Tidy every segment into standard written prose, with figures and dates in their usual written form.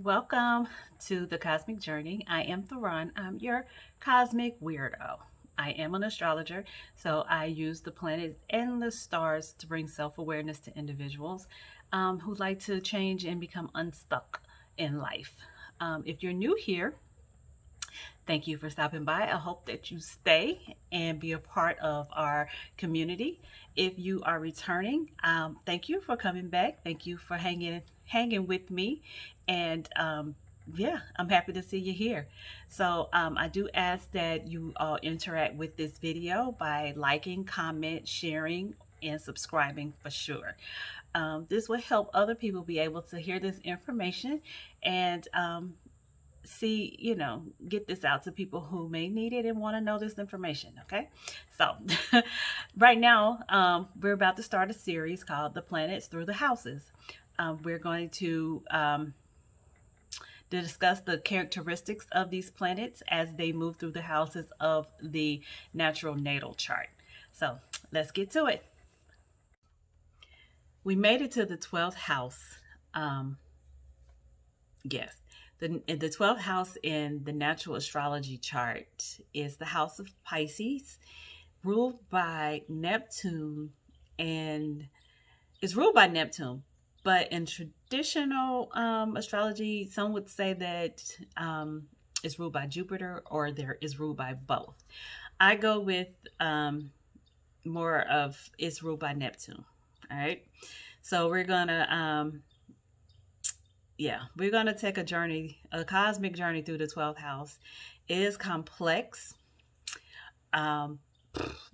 Welcome to the Cosmic Journey. I am Theron. I'm your cosmic weirdo. I am an astrologer, so I use the planets and the stars to bring self awareness to individuals who like to change and become unstuck in life. If you're new here, thank you for stopping by. I hope that you stay and be a part of our community. If you are returning, thank you for coming back. Thank you for hanging with me, and yeah, I'm happy to see you here. So I do ask that you all interact with this video by liking, comment, sharing, and subscribing for sure. This will help other people be able to hear this information and see, get this out to people who may need it and want to know this information. Okay. So, right now, we're about to start a series called The Planets Through the Houses. We're going to discuss the characteristics of these planets as they move through the houses of the natural natal chart. So, let's get to it. We made it to the 12th house. Yes. The 12th house in the natural astrology chart is the house of Pisces, ruled by Neptune, and is ruled by Neptune. But in traditional astrology, some would say that it's ruled by Jupiter, or there is ruled by both. I go with more of it's ruled by Neptune. All right. So we're gonna take a cosmic journey through the 12th house. It is complex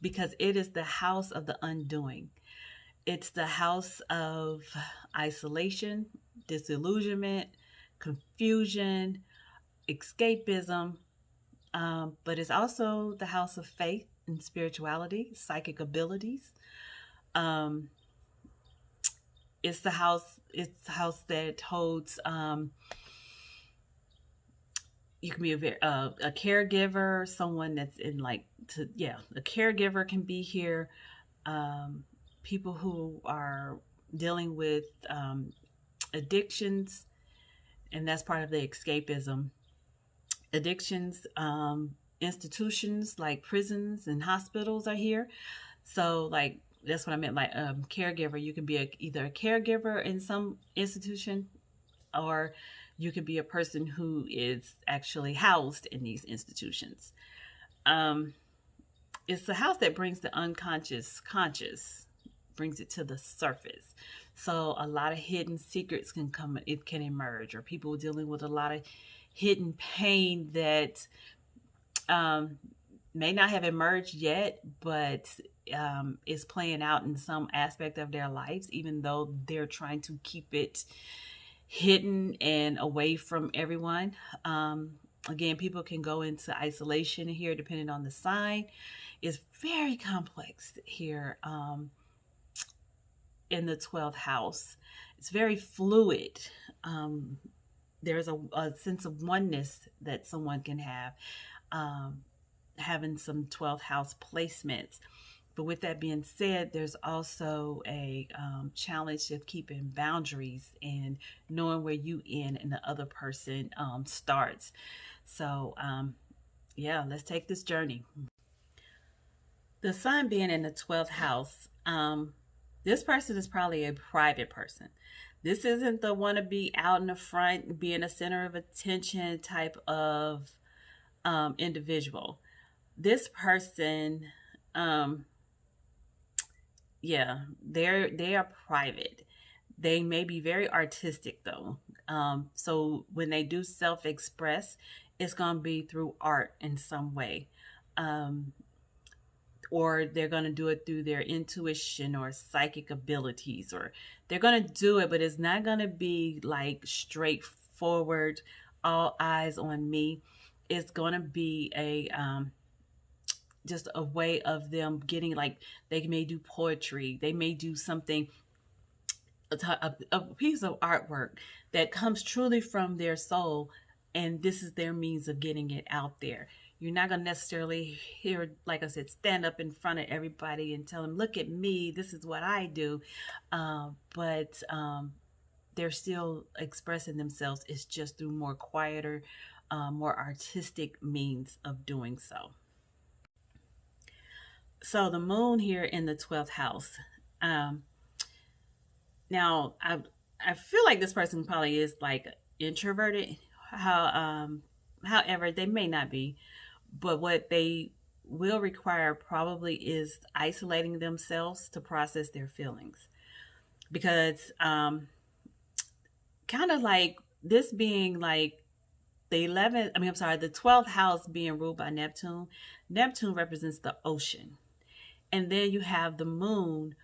because it is the house of the undoing. It's the house of isolation, disillusionment, confusion, escapism, but it's also the house of faith and spirituality, psychic abilities. It's the house that holds you can be a caregiver, someone that's in a caregiver can be here. People who are dealing with addictions, and that's part of the escapism. Addictions, institutions like prisons and hospitals are here. So that's what I meant, caregiver. You can be either a caregiver in some institution, or you could be a person who is actually housed in these institutions. It's the house that brings the unconscious conscious, brings it to the surface. So a lot of hidden secrets can emerge, or people dealing with a lot of hidden pain that may not have emerged yet, but is playing out in some aspect of their lives, even though they're trying to keep it hidden and away from everyone. Again, people can go into isolation here depending on the sign. It's very complex here in the 12th house. It's very fluid. There's a sense of oneness that someone can have, having some 12th house placements. But with that being said, there's also a challenge of keeping boundaries and knowing where you end and the other person starts. So, let's take this journey. The sun being in the 12th house, this person is probably a private person. This isn't the want to be out in the front, being a center of attention type of individual. This person, they are private. They may be very artistic though. So when they do self-express, it's going to be through art in some way. Or they're going to do it through their intuition or psychic abilities, or they're going to do it, but it's not going to be like straightforward, all eyes on me. It's going to be just a way of them getting, they may do poetry, they may do something, a piece of artwork that comes truly from their soul, and this is their means of getting it out there. You're not going to necessarily hear, like I said, stand up in front of everybody and tell them, look at me, this is what I do. But they're still expressing themselves. It's just through more quieter, more artistic means of doing so. So the moon here in the 12th house. Um, Now, I feel like this person probably is like introverted. How however, they may not be, but what they will require probably is isolating themselves to process their feelings. Because kind of like this being like the 11th, I mean, I'm sorry, the 12th house being ruled by Neptune. Neptune represents the ocean. And then you have the moon,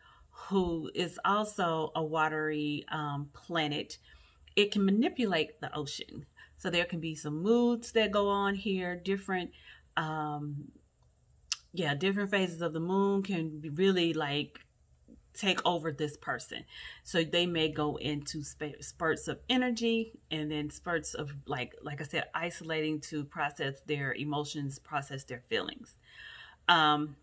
who is also a watery planet. It can manipulate the ocean. So there can be some moods that go on here, different, um, yeah, different phases of the moon can be really like take over this person. So they may go into spurts of energy and then spurts of like I said, isolating to process their emotions, process their feelings. Um,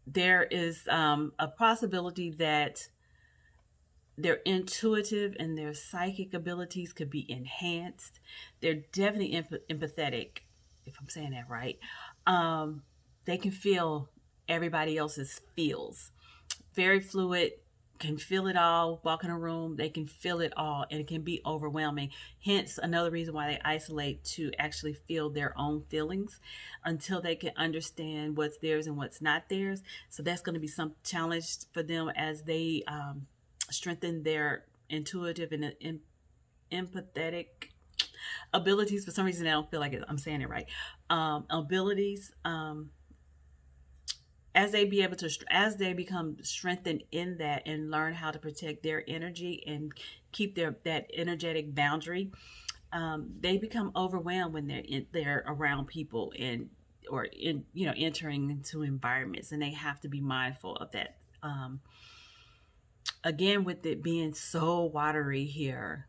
there is a possibility that their intuitive and their psychic abilities could be enhanced. They're definitely empathetic, if I'm saying that right. Um, they can feel everybody else's feels. Very fluid, can feel it all. Walk in a room, they can feel it all, and it can be overwhelming. Hence, another reason why they isolate, to actually feel their own feelings until they can understand what's theirs and what's not theirs. So that's going to be some challenge for them as they strengthen their intuitive and empathetic abilities. For some reason, I don't feel like I'm saying it right. Abilities. As they be able to, as they become strengthened in that and learn how to protect their energy and keep that energetic boundary, they become overwhelmed when they're around people and or in entering into environments, and they have to be mindful of that. Again, with it being so watery here,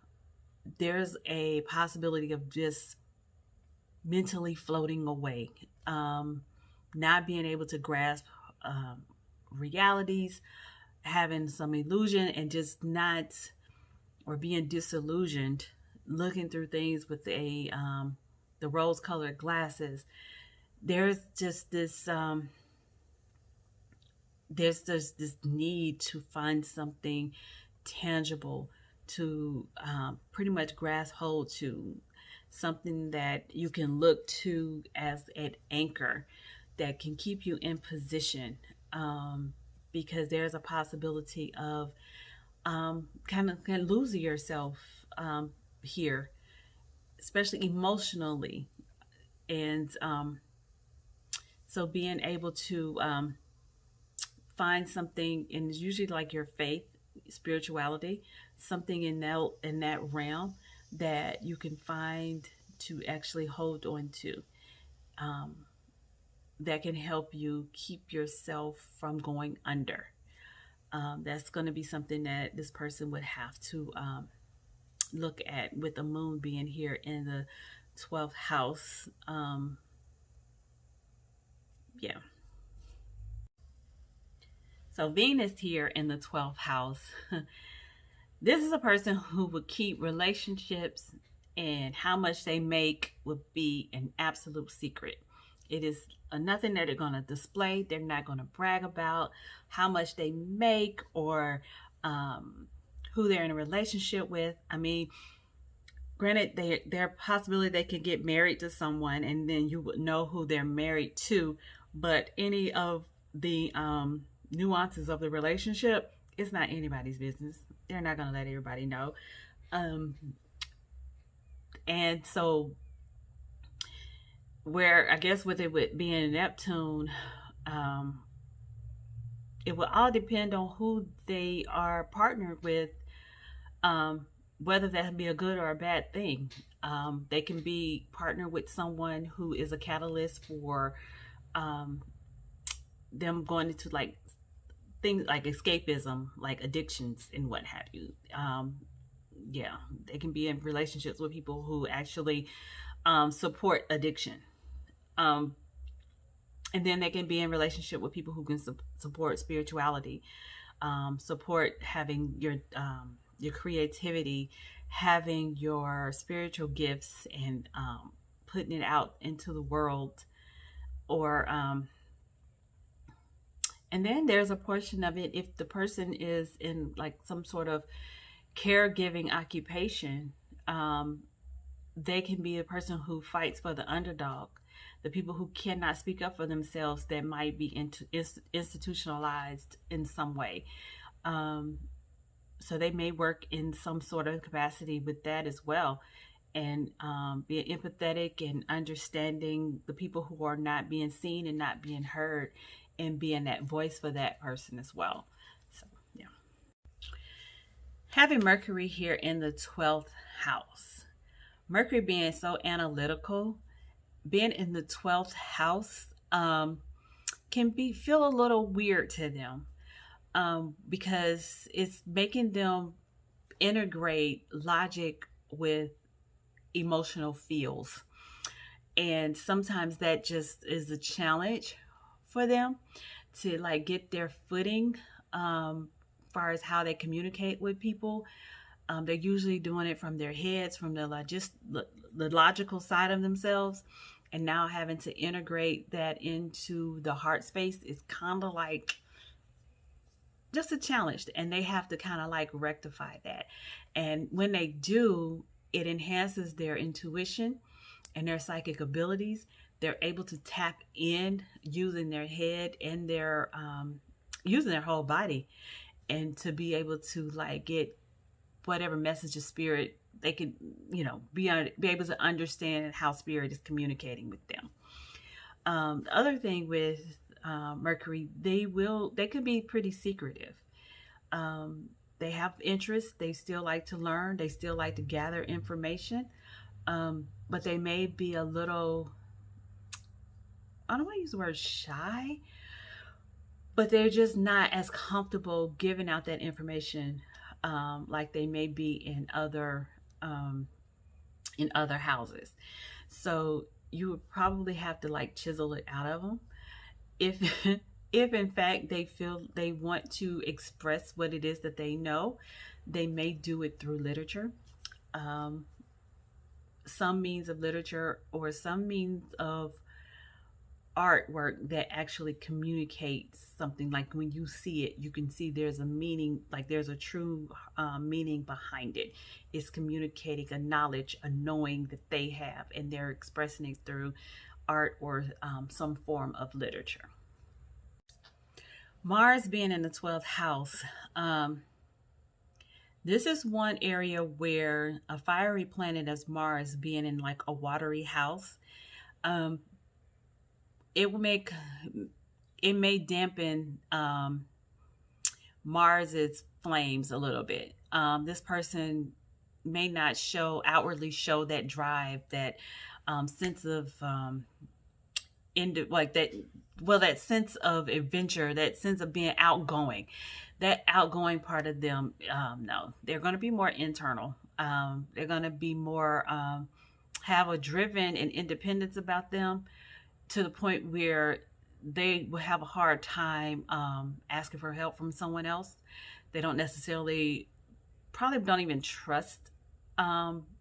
there's a possibility of just mentally floating away, not being able to grasp um, realities, having some illusion, and just not, or being disillusioned, looking through things with the rose-colored glasses. There's just this this need to find something tangible to pretty much grasp hold to, something that you can look to as an anchor that can keep you in position, because there's a possibility of kind of losing yourself here, especially emotionally. And so being able to find something, and it's usually like your faith, spirituality, something in that realm that you can find to actually hold on to, um, that can help you keep yourself from going under. That's going to be something that this person would have to look at, with the moon being here in the 12th house. Yeah. So Venus here in the 12th house. This is a person who would keep relationships and how much they make would be an absolute secret. It is nothing that they're going to display. They're not going to brag about how much they make or who they're in a relationship with. I mean, granted, there possibility they could get married to someone and then you would know who they're married to, but any of the nuances of the relationship, it's not anybody's business. They're not going to let everybody know. And so, where I guess with it with being Neptune, it will all depend on who they are partnered with, whether that be a good or a bad thing. They can be partnered with someone who is a catalyst for them going into like things like escapism, like addictions and what have you. Yeah, they can be in relationships with people who actually support addiction. Um, and then they can be in relationship with people who can support spirituality, support having your your creativity, having your spiritual gifts, and putting it out into the world. Or and then there's a portion of it if the person is in like some sort of caregiving occupation. They can be a person who fights for the underdog, the people who cannot speak up for themselves, that might be institutionalized in some way. Um, so they may work in some sort of capacity with that as well, and being empathetic and understanding the people who are not being seen and not being heard, and being that voice for that person as well. So, yeah. Having Mercury here in the 12th house, Mercury being so analytical, being in the 12th house can be feel a little weird to them, because it's making them integrate logic with emotional feels. And sometimes that just is a challenge for them to like get their footing, as far as how they communicate with people. They're usually doing it from their heads, from the logical side of themselves. And now having to integrate that into the heart space is kind of like just a challenge. And they have to kind of like rectify that. And when they do, it enhances their intuition and their psychic abilities. They're able to tap in using their head and their using their whole body, and to be able to like get whatever message of spirit they can, be able to understand how spirit is communicating with them. The other thing with Mercury, they could be pretty secretive. They have interests. They still like to learn. They still like to gather information. But they may be a little, I don't want to use the word shy, but they're just not as comfortable giving out that information like they may be in other houses. So you would probably have to like chisel it out of them if if in fact they feel they want to express what it is that they know. They may do it through literature, some means of literature, or some means of artwork that actually communicates something. Like when you see it, you can see there's a meaning, like there's a true meaning behind it. It's communicating a knowledge, a knowing that they have, and they're expressing it through art or some form of literature. Mars being in the 12th house, this is one area where a fiery planet as Mars being in like a watery house, um, it will make it may dampen Mars's flames a little bit. This person may not outwardly show that drive, that sense of like that, well, that sense of adventure, that sense of being outgoing. That outgoing part of them, no, they're going to be more internal. They're going to be more have a driven and independence about them, to the point where they will have a hard time asking for help from someone else. They don't necessarily, probably don't even trust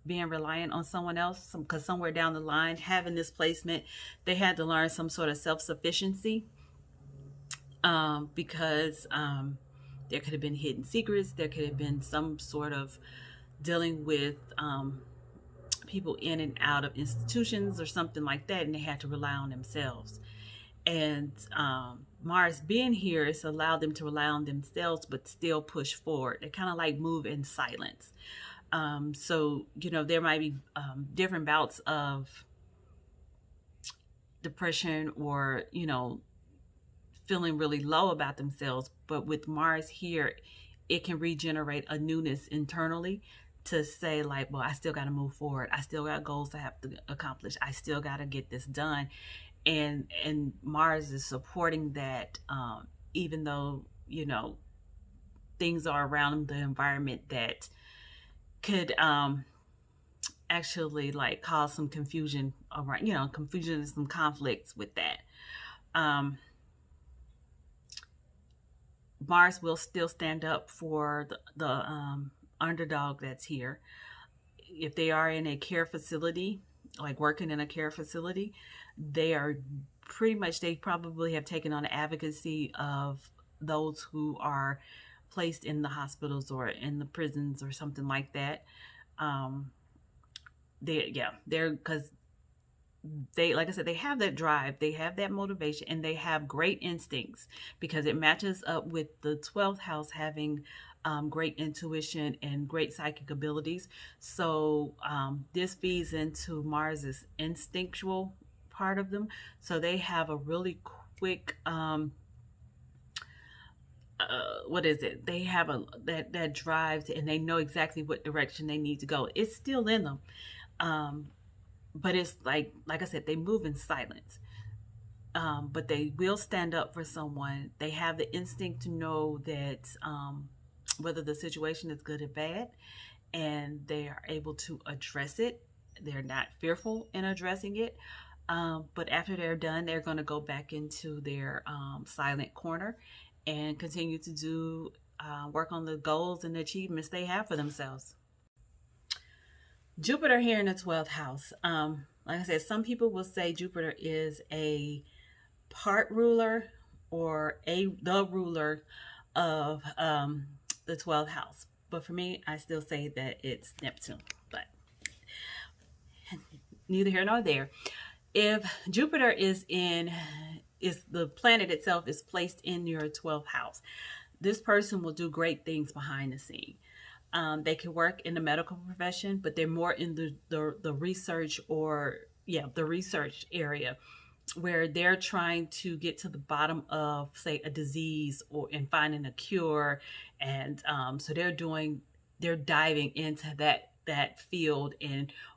being reliant on someone else, because somewhere down the line, having this placement, they had to learn some sort of self-sufficiency, because there could have been hidden secrets. There could have been some sort of dealing with people in and out of institutions or something like that, and they had to rely on themselves. And Mars being here, it's allowed them to rely on themselves but still push forward. They kind of like move in silence. So there might be different bouts of depression, or feeling really low about themselves, but with Mars here, it can regenerate a newness internally, to say like, well, I still got to move forward. I still got goals I have to accomplish. I still got to get this done. And Mars is supporting that, even though, things are around the environment that could actually like cause some confusion around, confusion and some conflicts with that. Mars will still stand up for the underdog that's here. If they are in a care facility, like working in a care facility, they are pretty much, they probably have taken on the advocacy of those who are placed in the hospitals or in the prisons or something like that. Um, they're because they, like I said, they have that drive, they have that motivation, and they have great instincts because it matches up with the 12th house having great intuition and great psychic abilities. So this feeds into Mars's instinctual part of them. So they have a really quick what is it? They have a that drive and they know exactly what direction they need to go. It's still in them. But it's like I said, they move in silence. But they will stand up for someone. They have the instinct to know that whether the situation is good or bad, and they are able to address it. They're not fearful in addressing it. But after they're done, they're going to go back into their silent corner and continue to do work on the goals and the achievements they have for themselves. Jupiter here in the 12th house. Like I said, some people will say Jupiter is a part ruler or the ruler of the 12th house. But for me, I still say that it's Neptune. But neither here nor there. If Jupiter is the planet itself is placed in your 12th house, this person will do great things behind the scene. They can work in the medical profession, but they're more in the research the research area where they're trying to get to the bottom of, say, a disease and finding a cure. And so they're diving into that field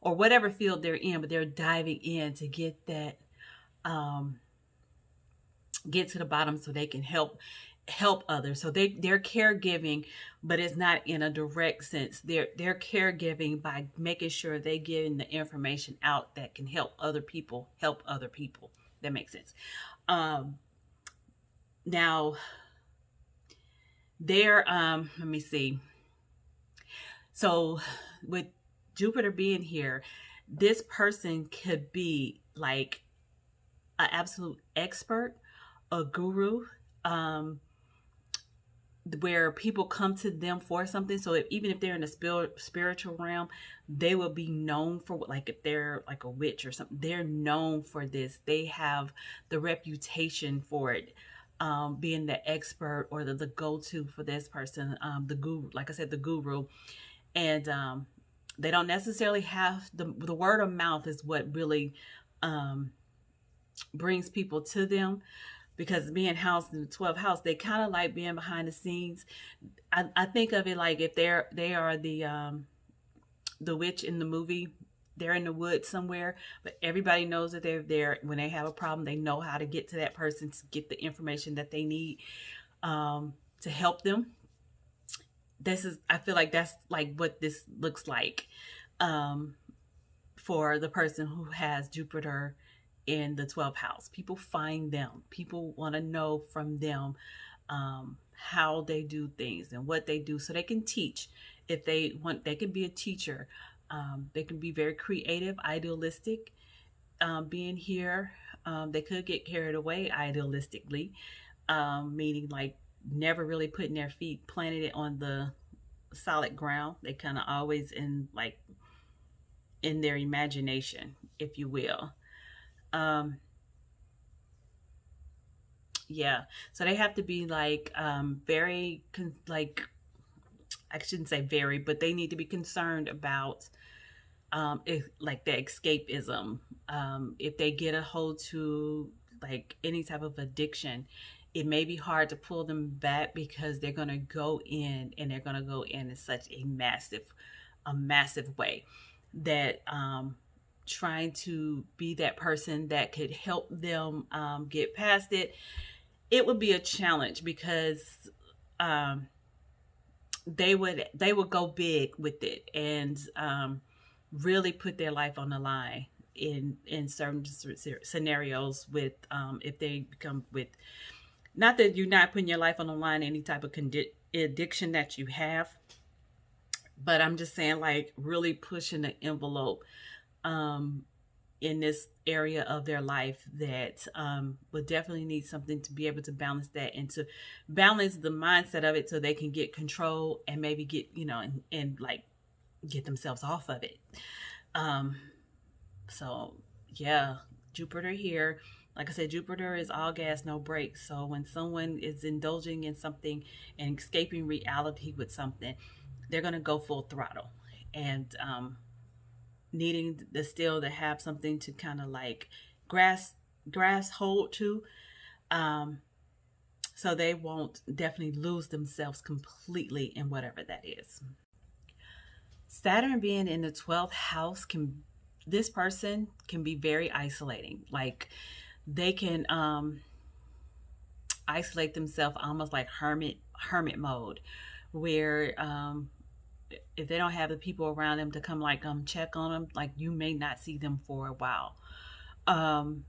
or whatever field they're in, but they're diving in to get that, get to the bottom so they can help others. So they're caregiving, but it's not in a direct sense. They're caregiving by making sure they're giving the information out that can help other people. That makes sense. Now let me see. So with Jupiter being here, this person could be like an absolute expert, a guru, where people come to them for something. So even if they're in the spiritual realm, they will be known for, like, if they're like a witch or something, they're known for this. They have the reputation for it, being the expert or the go-to for this person, the guru, like I said, the guru. And they don't necessarily have the word of mouth is what really brings people to them. Because being housed in the 12th house, they kind of like being behind the scenes. I think of it like if they are the witch in the movie. They're in the woods somewhere, but everybody knows that they're there. When they have a problem, they know how to get to that person to get the information that they need to help them. I feel like that's like what this looks like for the person who has Jupiter in the 12th house. People find them. People want to know from them how they do things and what they do so they can teach. If they want, they can be a teacher. They can be very creative, idealistic. Being here, they could get carried away idealistically, meaning like never really putting their feet planted it on the solid ground. They kind of always in their imagination, if you will. So they have to be like very like, I shouldn't say very, but they need to be concerned about like the escapism. If they get a hold to like any type of addiction, it may be hard to pull them back because they're going to go in such a massive way that trying to be that person that could help them get past it, it would be a challenge because they would go big with it and really put their life on the line in certain scenarios with if they become with, not that you're not putting your life on the line, any type of addiction that you have. But I'm just saying, like, really pushing the envelope um, in this area of their life that would definitely need something to be able to balance that and to balance the mindset of it so they can get control and maybe get, and like get themselves off of it. Um, so, yeah, Jupiter here. Like I said, Jupiter is all gas, no brakes. So when someone is indulging in something and escaping reality with something, they're going to go full throttle. And needing the still to have something to kind of like grasp hold to, um, so they won't definitely lose themselves completely in whatever that is. Saturn being in the 12th house can, this person can be very isolating. Like they can isolate themselves almost like hermit mode, where if they don't have the people around them to come like check on them, like you may not see them for a while. Um,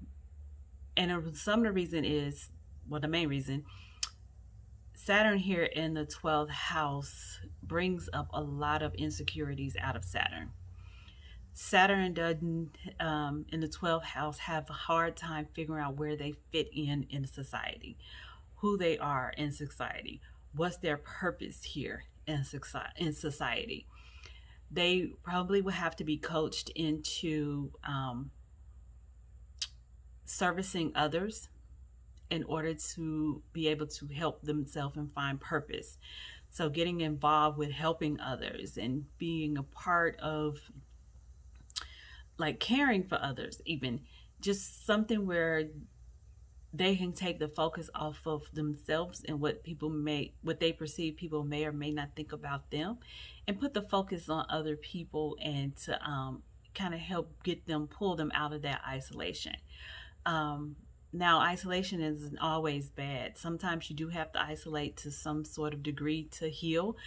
and some of the reason is, well, the main reason, Saturn here in the 12th house brings up a lot of insecurities out of Saturn. Saturn doesn't, in the 12th house, have a hard time figuring out where they fit in society, who they are in society, what's their purpose here in society. They probably will have to be coached into servicing others in order to be able to help themselves and find purpose. So getting involved with helping others and being a part of like caring for others, even just something where they can take the focus off of themselves and what they perceive people may or may not think about them, and put the focus on other people, and to kind of help pull them out of that isolation. Now, isolation isn't always bad. Sometimes you do have to isolate to some sort of degree to heal.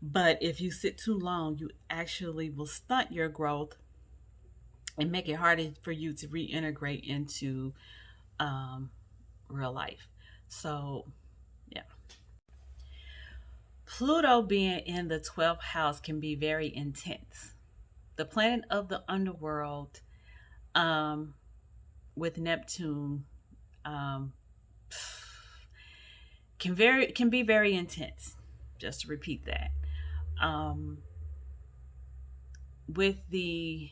But if you sit too long, you actually will stunt your growth and make it harder for you to reintegrate into real life. So, yeah. Pluto being in the 12th house can be very intense. The planet of the underworld, with Neptune, um, can be very intense. Just to repeat that, with the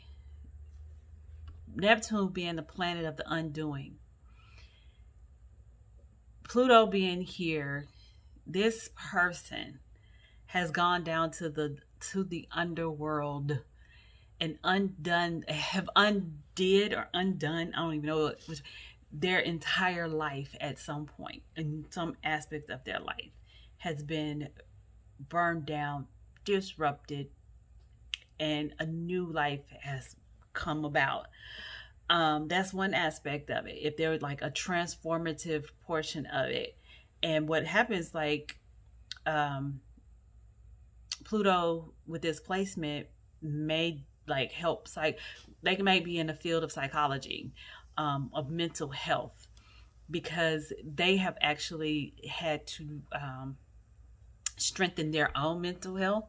Neptune being the planet of the undoing, Pluto being here, this person has gone down to the underworld and undid or undone, I don't even know what, their entire life at some point, in some aspect of their life has been burned down, disrupted, and a new life has come about. That's one aspect of it. If there's like a transformative portion of it, and what happens, like Pluto with this placement may like help they may be in the field of psychology, of mental health, because they have actually had to strengthen their own mental health.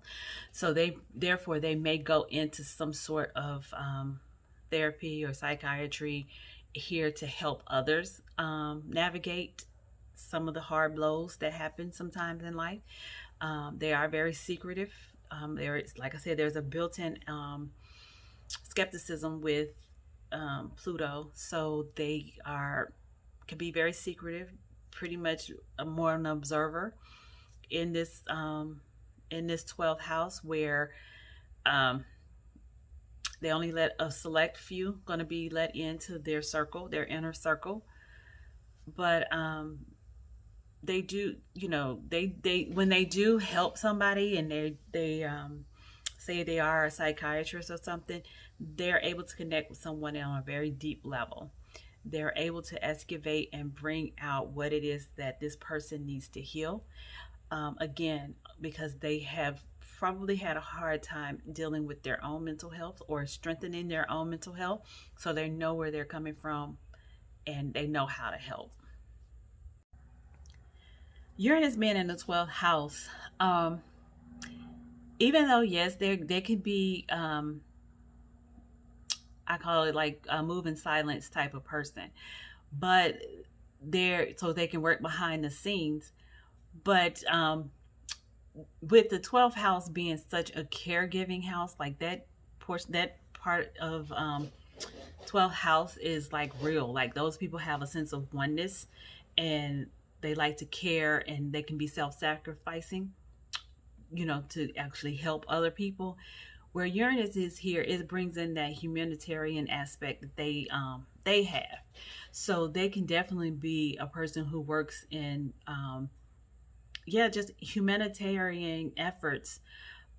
So therefore they may go into some sort of therapy or psychiatry here to help others navigate some of the hard blows that happen sometimes in life. They are very secretive. There is, like I said, there's a built-in skepticism with Pluto, so they can be very secretive, pretty much more an observer in this 12th house, where they only let a select few going to be let into their circle, their inner circle. But they do, they when they do help somebody, and they say they are a psychiatrist or something, they're able to connect with someone on a very deep level. They're able to excavate and bring out what it is that this person needs to heal. Again, because they have probably had a hard time dealing with their own mental health or strengthening their own mental health. So they know where they're coming from and they know how to help. Uranus being in the 12th house, even though yes, there can be I call it like a move in silence type of person, but they're so they can work behind the scenes. But with the 12th house being such a caregiving house, like that portion, that part of 12th house is like real. Like those people have a sense of oneness, and they like to care, and they can be self-sacrificing, to actually help other people. Where Uranus is here, it brings in that humanitarian aspect that they have. So they can definitely be a person who works in just humanitarian efforts,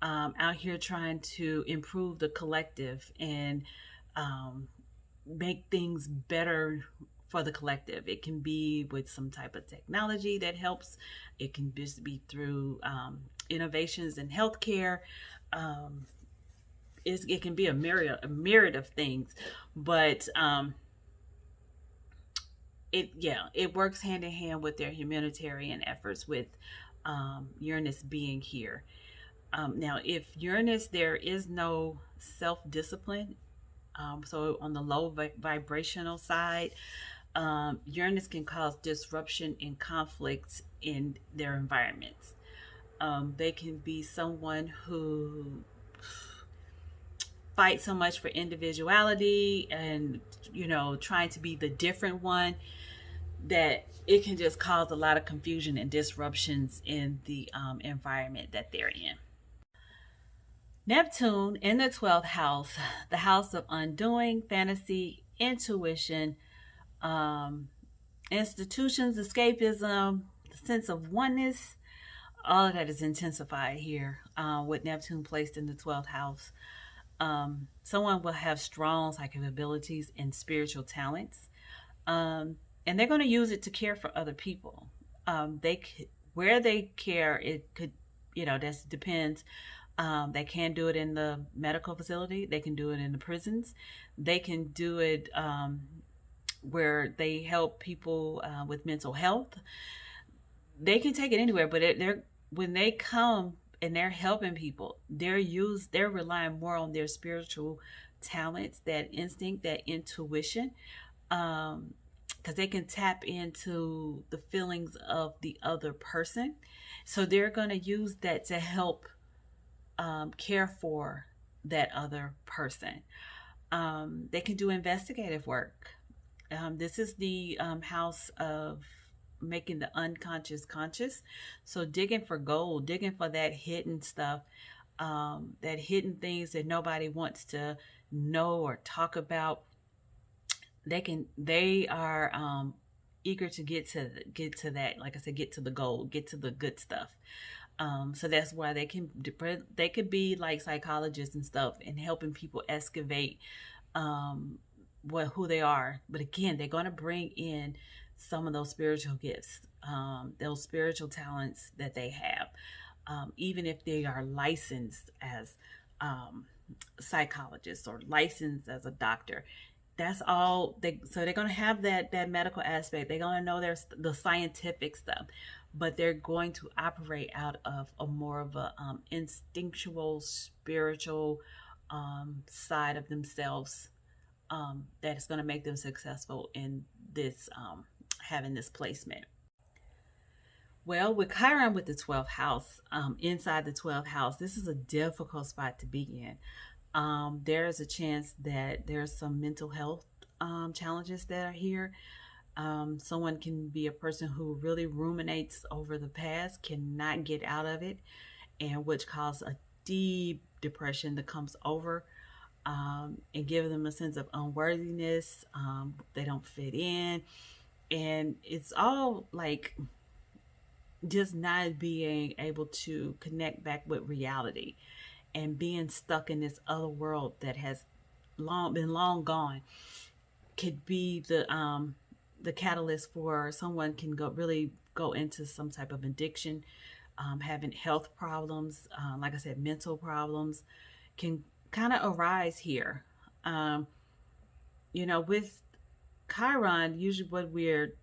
out here trying to improve the collective and um, make things better for the collective. It can be with some type of technology that helps. It can just be through innovations in healthcare. Um, it can be a myriad of things, but it works hand in hand with their humanitarian efforts with Uranus being here. Now, if Uranus, there is no self discipline. So on the low vibrational side, Uranus can cause disruption and conflicts in their environments. They can be someone who fight so much for individuality and trying to be the different one, that it can just cause a lot of confusion and disruptions in the environment that they're in. Neptune in the 12th house, the house of undoing, fantasy, intuition, um, institutions, escapism, the sense of oneness, all of that is intensified here with Neptune placed in the 12th house. Someone will have strong psychic abilities and spiritual talents, and they're going to use it to care for other people. Where they care, it could, that depends. They can do it in the medical facility. They can do it in the prisons. They can do it where they help people with mental health. They can take it anywhere, but they're when they come and they're helping people, they're relying more on their spiritual talents, that instinct, that intuition, because they can tap into the feelings of the other person. So they're going to use that to help care for that other person. They can do investigative work. This is the house of making the unconscious conscious. So digging for gold, digging for that hidden stuff, that hidden things that nobody wants to know or talk about. They are eager to get to that. Like I said, get to the gold, get to the good stuff. So that's why they could be like psychologists and stuff, and helping people excavate who they are. But again, they're going to bring in some of those spiritual gifts, those spiritual talents that they have, even if they are licensed as psychologists or licensed as a doctor. That's all so they're going to have that medical aspect. They're going to know the scientific stuff, but they're going to operate out of a more of a instinctual, spiritual side of themselves, that is going to make them successful in this having this placement. Well, with Chiron with the 12th house, inside the 12th house, this is a difficult spot to be in. There is a chance that there's some mental health challenges that are here. Someone can be a person who really ruminates over the past, cannot get out of it, and which causes a deep depression that comes over, and give them a sense of unworthiness. They don't fit in, and it's all like just not being able to connect back with reality, and being stuck in this other world that has long gone, could be the catalyst for someone can really go into some type of addiction, having health problems, like I said, mental problems can kind of arise here. With Chiron, usually what we're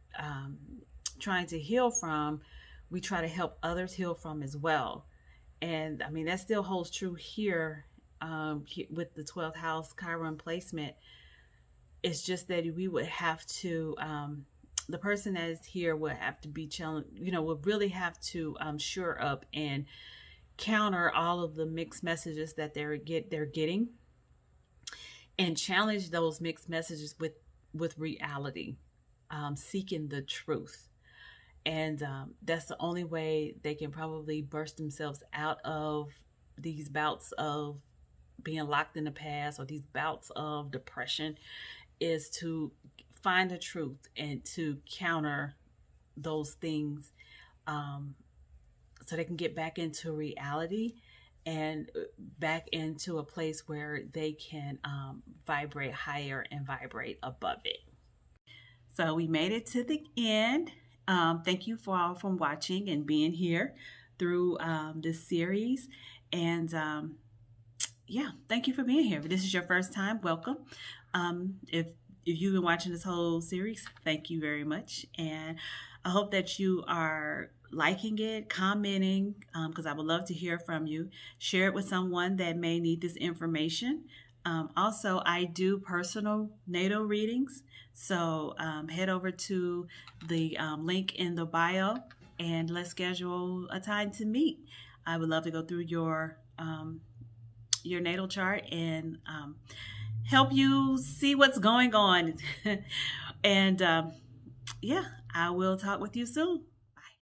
trying to heal from, we try to help others heal from as well. And I mean, that still holds true here, with the 12th house Chiron placement. It's just that we would have to, the person that is here would have to be challenged, would really have to shore up and counter all of the mixed messages that they're getting, and challenge those mixed messages with reality, seeking the truth. And that's the only way they can probably burst themselves out of these bouts of being locked in the past, or these bouts of depression, is to find the truth and to counter those things, so they can get back into reality and back into a place where they can vibrate higher and vibrate above it. So we made it to the end. Thank you for all from watching and being here through this series. And yeah, thank you for being here. If this is your first time, welcome. If you've been watching this whole series, thank you very much. And I hope that you are liking it, commenting, because I would love to hear from you. Share it with someone that may need this information. Also, I do personal natal readings. So head over to the link in the bio and let's schedule a time to meet. I would love to go through your natal chart and help you see what's going on. And yeah, I will talk with you soon.